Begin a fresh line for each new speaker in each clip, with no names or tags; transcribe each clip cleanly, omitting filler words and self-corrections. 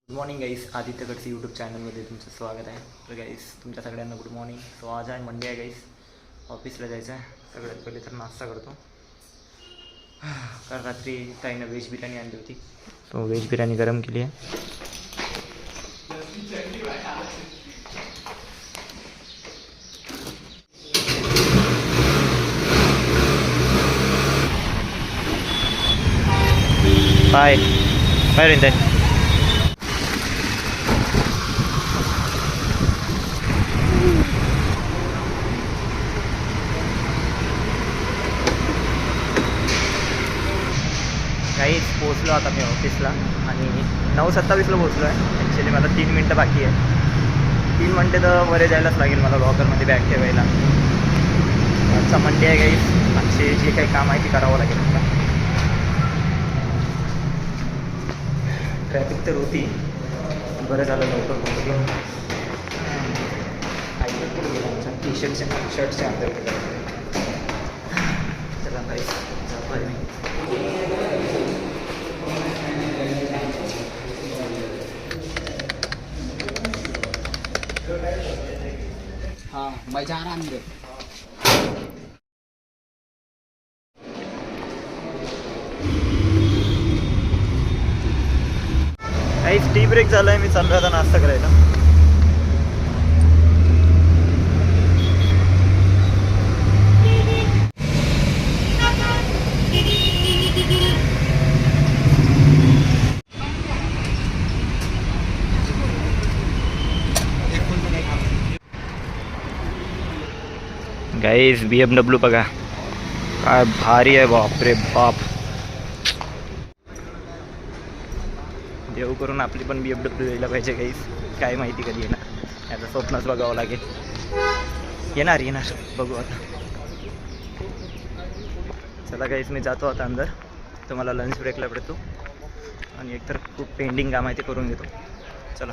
Good morning गाईस, आदित्यकडचे YouTube चॅनलमध्ये तुमचं स्वागत आहे. तर गाईस तुमच्या सगळ्यांना गुड मॉर्निंग. सो आज आहे मंडे आहे गाईस, ऑफिसला जायचं आहे. सगळ्यात पहिले तर नाश्ता करतो. कारण रात्री ताईनं व्हेज बिर्याणी आणली होती, सो व्हेज बिर्याणी गरम केली आहे. बाय बाय रिंदाय. काहीच पोचलो आता मी ऑफिसला आणि 9:27ला पोचलो आहे. ॲक्च्युली मला 3 मिनटं बाकी आहे. 3 मिनटे तर वरे जायलाच लागेल मला लॉकरमध्ये बॅग ठेवायला. आजचा मंडे आहे गाईस, आजचे जे काही काम आहे ते करावं लागेल मला. ट्रॅफिक तर होती, बरं झालं लवकर पोहोचलो. आयडिया कुठे गेला आमच्या शर्टच्या अंदर चला गाईस जातो आहे मी.
हाँ मैं जा रहा अंदर.
काहीच टी ब्रेक झाला आहे. मी चाललो आता नाश्ता करायला. गाईज BMW बघा काय भारी आहे, बाप रे बाप. देव करून आपली पण BMW यायला पाहिजे गाईज. काय माहिती कधी येणार, याचं स्वप्नच बघावं लागेल. येणार येणार बघू आता. चला गाईज मी जातो आता अंदर. तुम्हाला लंच ब्रेकला भेटतो आणि एकतर खूप पेंडिंग काम आहे ते करून घेतो. चला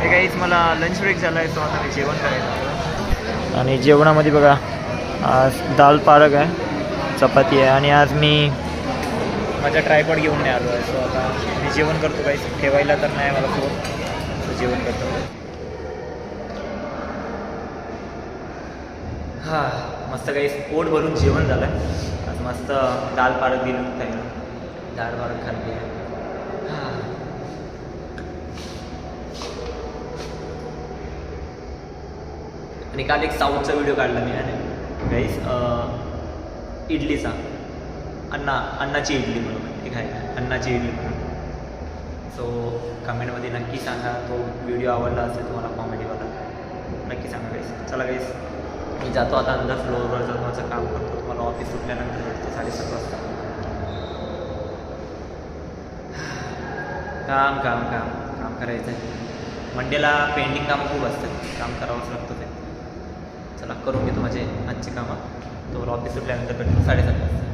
काहीच मला लंच ब्रेक झाला आहे, तो आता मी जेवण करायचं. आणि जेवणामध्ये बघा आज दाल पालक आहे, चपाती आहे आणि आज मी माझा ट्रायपॉड घेऊन नाही आलो आहे. सो आता मी जेवण करतो. काही ठेवायला तर नाही मला फोन, सो जेवण करतो. हां मस्त काही पोट भरून जेवण झालं आहे. आज मस्त दाल पालक दिलं काही दाल पालक खाल्ली आहे. हां आणि काल एक साऊथचा व्हिडिओ काढला मी आणि गाईस इडलीचा अन्नाची इडली म्हणून एक आहे, अन्नाची इडली म्हणून. सो कमेंटमध्ये नक्की सांगा, तो व्हिडिओ आवडला असेल तुम्हाला कॉमेडीवाला, नक्की सांगा गाईस. चला गाईस मी जातो आता अंदर फ्लोअरवर जातो, माझं काम करतो. तुम्हाला ऑफिस सुटल्यानंतर भेटतो 7:30 वाजता. काम काम काम काम करायचं आहे. मंडेला पेंडिंग कामं खूप असतात, काम करावंच लागतं ते. चला करून घेतो माझे आजचे कामं. तो ऑफिस सुटल्यानंतर भेटतो 7:30 वाजता.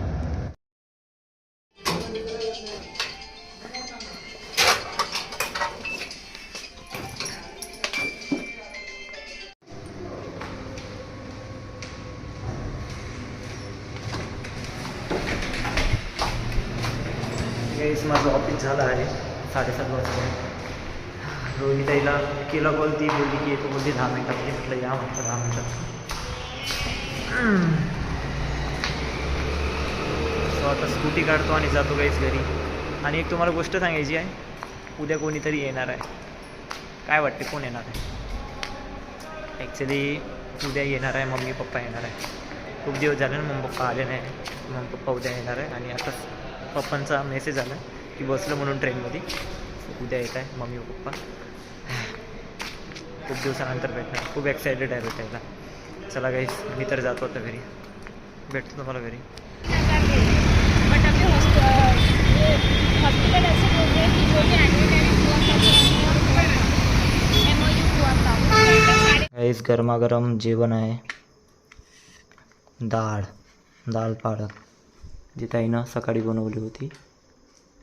गाईस माझं ऑफिस झालं आहे 7:30 वाजता. रोहिणीताईला केला कॉल, ती बोलली की येतो बोलली 10 मिनटामध्ये. म्हटलं या, म्हटलं 10 मिनटात. सो आता स्कूटी काढतो आणि जातो गाईस घरी. आणि एक तुम्हाला गोष्ट सांगायची आहे, उद्या कोणीतरी येणार आहे. काय वाटते कोण येणार आहे? ॲक्च्युली उद्या येणार आहे मम्मी पप्पा येणार आहे. खूप दिवस झाले ना मम्मी पप्पा आले नाही. मम्मी पप्पा उद्या येणार आहे आणि आता पप्पांचा मेसेज आला की बसलं म्हणून ट्रेनमध्ये. उद्या येत आहे मम्मी पप्पा. खूप दिवसानंतर भेटणार, खूप एक्सायटेड आहे भेटायला. चला गाईस मी तर जातो आता घरी. भेटतो तुम्हाला घरी.
बट अभी हॉस्पिटल ऐसे बोल रहे हैं कि जो भी एडवर्टाइज हुआ था MOU हुआ था.
गाईस गरमागरम जेवण आहे. दाल पालक जी ताईनं सकाळी बनवली होती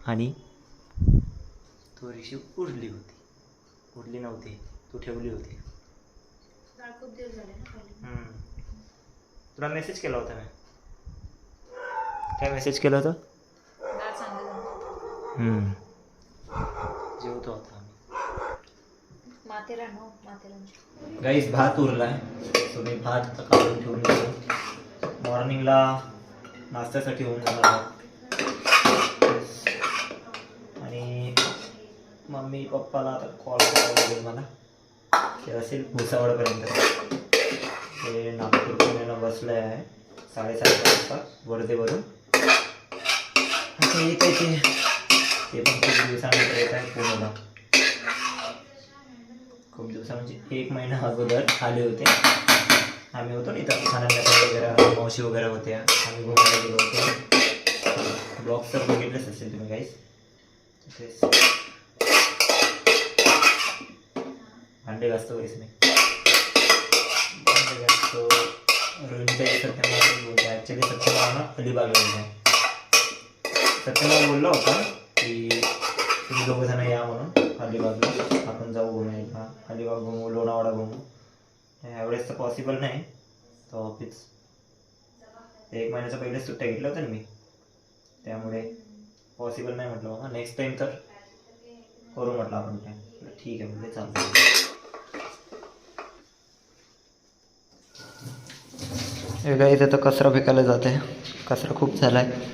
आणि थोडीशी उरली नव्हती, तू ठेवली होती.
खूप दिवस झाले ना खाली.
तुला मेसेज केला होता मी. काय मेसेज केलं होतं?
दार सांगितलं.
जेवतो होता आम्ही.
माथेरान हो माथेरान.
गाईस भात उरला आहे, सो मी भात आता काढून ठेवून देतो. मॉर्निंगला नाश्त्यासाठी होऊन जाणार भात. आणि मम्मी पप्पाला आता कॉल करावा लागेल मला. ते असेल भुसावळपर्यंत. ते नागपूर पुण्याला बसले आहे 7:30 वाजता वर्धेवरून. आता येत आहे ते पण खूप दिवसानंतर येत आहे पुण्याला. खूप दिवसा म्हणजे 1 महिना अगोदर आले होते. आम्ही होतो ना इथं खाण्यासाठी वगैरे, मावशी वगैरे होत्या, आम्ही घुमायला गेलो होतो. ब्लॉग तर बघितलेच असेल तुम्ही गाईस. तेच भांडे घासतो गाईस मी. भांडे घासतो. रोहिणीताई सत्यमाला बोलतो. ॲक्च्युली सत्यमाला ना अलिबागला गेला आहे. सत्यमाला बोलला होता की तुम्ही दोघंजणं या म्हणून अलिबागला, आपण जाऊ घुमायला, अलिबाग घुमू, लोणावळा घुमू. यावेळेस तर पॉसिबल नाही, तर ऑफिस 1 महिन्याच्या पहिलेच सुट्ट्या घेतल्या होत्या ना मी, त्यामुळे पॉसिबल नाही म्हटलं. बाबा नेक्स्ट टाईम तर करू म्हटलं आपण प्लॅन. ठीक आहे म्हणजे चालतं. हे काय इथे तर कचरा फेकायला जाते. कचरा खूप झाला आहे.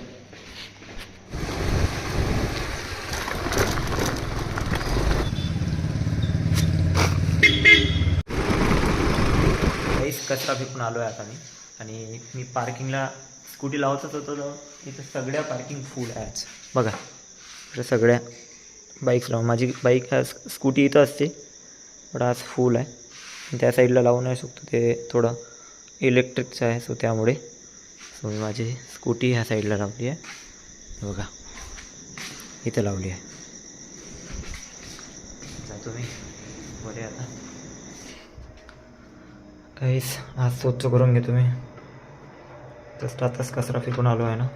कचरा फेकून आलो आहे आता मी. आणि मी पार्किंगला स्कूटी लावतच होतो तर इथं सगळ्या पार्किंग फुल आहे आज. बघा इथं सगळ्या बाईक्स लावून, माझी बाईक स्कूटी इथं असते पण आज फुल आहे. त्या साईडला लावू नाही शकतो, ते थोडं इलेक्ट्रिकचं आहे, सो त्यामुळे सो मी माझी स्कूटी ह्या साईडला लावली आहे. बघा इथं लावली आहे. जातो मी बरे आता. काहीच आज स्वच्छ करून घेतो मी. जस्ट आताच कचरा फेकून आलो आहे ना.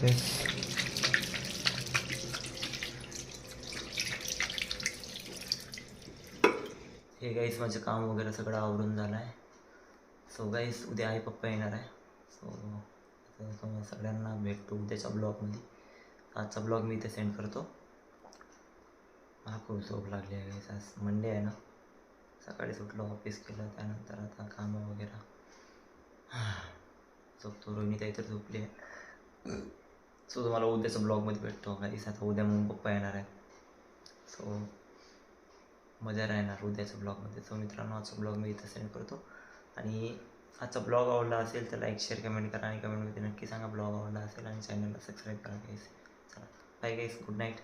तेच हे गाईस माझं काम वगैरे सगळं आवरून झालं आहे. सो गाईस उद्या आई पप्पा येणार आहे. सो सगळ्यांना भेटतो उद्याच्या ब्लॉगमध्ये. आजचा ब्लॉग मी इथे सेंड करतो. मला खूप झोप लागली आहे गाईस. आज मंडे आहे ना. सकाळी सुटलो, ऑफिस केलं, त्यानंतर आता कामं वगैरे. झोपतो. रोहिणीताई तर झोपली आहे. सो तुम्हाला उद्याच्या ब्लॉगमध्ये भेटतो गाईस. आता उद्या मग पप्पा येणार आहे, सो मजा राहणार उद्याच्या ब्लॉगमध्ये. सो मित्रांनो आजचा ब्लॉग मी इथं सेंड करतो. आणि आजचा ब्लॉग आवडला असेल तर लाईक शेअर कमेंट करा. आणि कमेंटमध्ये नक्की सांगा ब्लॉग आवडला असेल. आणि चॅनलला सबस्क्राईब करा गाईस. चला बाय गाईस, गुड नाईट.